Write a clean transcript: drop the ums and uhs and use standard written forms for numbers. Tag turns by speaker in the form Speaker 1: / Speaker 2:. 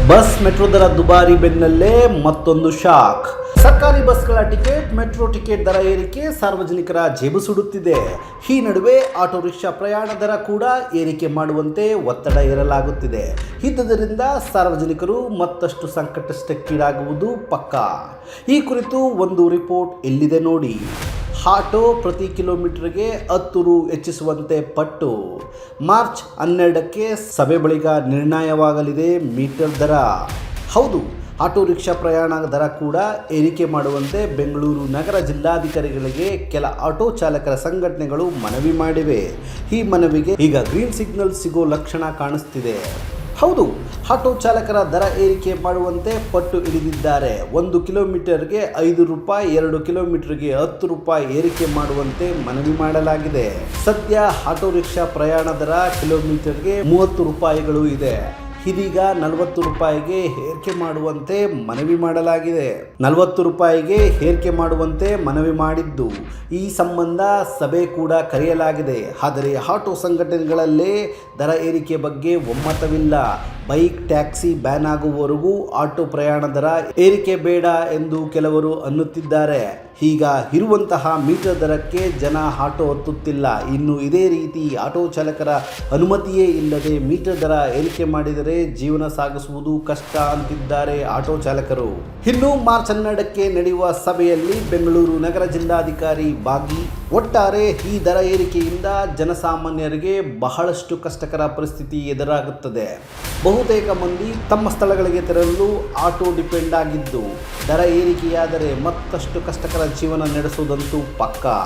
Speaker 1: Bus metro ದರ ದುಬಾರಿ ಬೆನ್ನಲ್ಲೇ ಮತ್ತೊಂದು ಶಾಕ್. ಸರ್ಕಾರಿ ಬಸ್ಗಳ ಟಿಕೆಟ್, ಮೆಟ್ರೋ ಟಿಕೆಟ್ ದರ ಏರಿಕೆ ಸಾರ್ವಜನಿಕರ ಜೇಬು ಸುಡುತ್ತಿದೆ. ಈ ನಡುವೆ ಆಟೋ ರಿಕ್ಷಾ ಪ್ರಯಾಣ ದರ ಕೂಡ ಏರಿಕೆ ಮಾಡುವಂತೆ ಒತ್ತಡ ಹೇರಲಾಗುತ್ತಿದೆ. ಇದರಿಂದ ಸಾರ್ವಜನಿಕರು ಮತ್ತಷ್ಟು ಸಂಕಷ್ಟಕ್ಕೀಡಾಗುವುದು ಪಕ್ಕಾ. ಈ ಕುರಿತು ಒಂದು ರಿಪೋರ್ಟ್ ಎಲ್ಲಿದೆ ನೋಡಿ. ಆಟೋ ಪ್ರತಿ ಕಿಲೋಮೀಟರ್ಗೆ 10 ರು ಹೆಚ್ಚಿಸುವಂತೆ ಪಟ್ಟು. ಮಾರ್ಚ್ 12ಕ್ಕೆ ಸಭೆ ಬಳಿಕ ನಿರ್ಣಯವಾಗಲಿದೆ ಮೀಟರ್ ದರ. ಹೌದು, ಆಟೋ ರಿಕ್ಷಾ ಪ್ರಯಾಣ ದರ ಕೂಡ ಏರಿಕೆ ಮಾಡುವಂತೆ ಬೆಂಗಳೂರು ನಗರ ಜಿಲ್ಲಾಧಿಕಾರಿಗಳಿಗೆ ಕೆಲ ಆಟೋ ಚಾಲಕರ ಸಂಘಟನೆಗಳು ಮನವಿ ಮಾಡಿವೆ. ಈ ಮನವಿಗೆ ಈಗ ಗ್ರೀನ್ ಸಿಗ್ನಲ್ ಸಿಗೋ ಲಕ್ಷಣ ಕಾಣಿಸ್ತಿದೆ. ಹೌದು, ಆಟೋ ಚಾಲಕರ ದರ ಏರಿಕೆ ಮಾಡುವಂತೆ ಪಟ್ಟು ಹಿಡಿದಿದ್ದಾರೆ. 1 ಕಿಲೋಮೀಟರ್ಗೆ 5 ರೂಪಾಯಿ, 2 ಕಿಲೋಮೀಟರ್ಗೆ 10 ರೂಪಾಯಿ ಏರಿಕೆ ಮಾಡುವಂತೆ ಮನವಿ ಮಾಡಲಾಗಿದೆ. ಸದ್ಯ ಆಟೋ ರಿಕ್ಷಾ ಪ್ರಯಾಣ ದರ ಕಿಲೋಮೀಟರ್ಗೆ 30 ರೂಪಾಯಿಗಳು ಇದೆ. ಇದೀಗ 40 ರೂಪಾಯಿಗೆ ಏರಿಕೆ ಮಾಡುವಂತೆ ಮನವಿ ಮಾಡಲಾಗಿದೆ. 40 ರೂಪಾಯಿಗೆ ಏರಿಕೆ ಮಾಡುವಂತೆ ಮನವಿ ಮಾಡಿದ್ದು, ಈ ಸಂಬಂಧ ಸಭೆ ಕೂಡ ಕರೆಯಲಾಗಿದೆ. ಆದರೆ ಆಟೋ ಸಂಘಟನೆಗಳಲ್ಲೇ ದರ ಏರಿಕೆ ಬಗ್ಗೆ ಒಮ್ಮತವಿಲ್ಲ. ಬೈಕ್, ಟ್ಯಾಕ್ಸಿ ಬ್ಯಾನ್ ಆಗುವವರೆಗೂ ಆಟೋ ಪ್ರಯಾಣ ದರ ಏರಿಕೆ ಬೇಡ ಎಂದು ಕೆಲವರು ಅನ್ನುತ್ತಿದ್ದಾರೆ. ಈಗ ಇರುವಂತಹ ಮೀಟರ್ ದರಕ್ಕೆ ಜನ ಆಟೋ ಹತ್ತುತ್ತಿಲ್ಲ. ಇನ್ನು ಇದೇ ರೀತಿ ಆಟೋ ಚಾಲಕರ ಅನುಮತಿಯೇ ಇಲ್ಲದೆ ಮೀಟರ್ ದರ ಏರಿಕೆ ಮಾಡಿದರೆ ಜೀವನ ಸಾಗಿಸುವುದು ಕಷ್ಟ ಅಂತಿದ್ದಾರೆ ಆಟೋ ಚಾಲಕರು. ಇನ್ನು ಮಾರ್ಚ್ 12ಕ್ಕೆ ನಡೆಯುವ ಸಭೆಯಲ್ಲಿ ಬೆಂಗಳೂರು ನಗರ ಜಿಲ್ಲಾಧಿಕಾರಿ ಭಾಗಿ. ಒಟ್ಟಾರೆ ಈ ದರ ಏರಿಕೆಯಿಂದ ಜನಸಾಮಾನ್ಯರಿಗೆ ಬಹಳಷ್ಟು ಕಷ್ಟಕರ ಪರಿಸ್ಥಿತಿ ಎದುರಾಗುತ್ತದೆ. ಬಹುತೇಕ ಮಂದಿ ತಮ್ಮ ಸ್ಥಳಗಳಿಗೆ ತೆರಳಲು ಆಟೋ ಡಿಪೆಂಡ್ ಆಗಿದ್ದು, ದರ ಏರಿಕೆಯಾದರೆ ಮತ್ತಷ್ಟು ಕಷ್ಟಕರ ಜೀವನ ನಡೆಸುವುದಂತೂ ಪಕ್ಕಾ.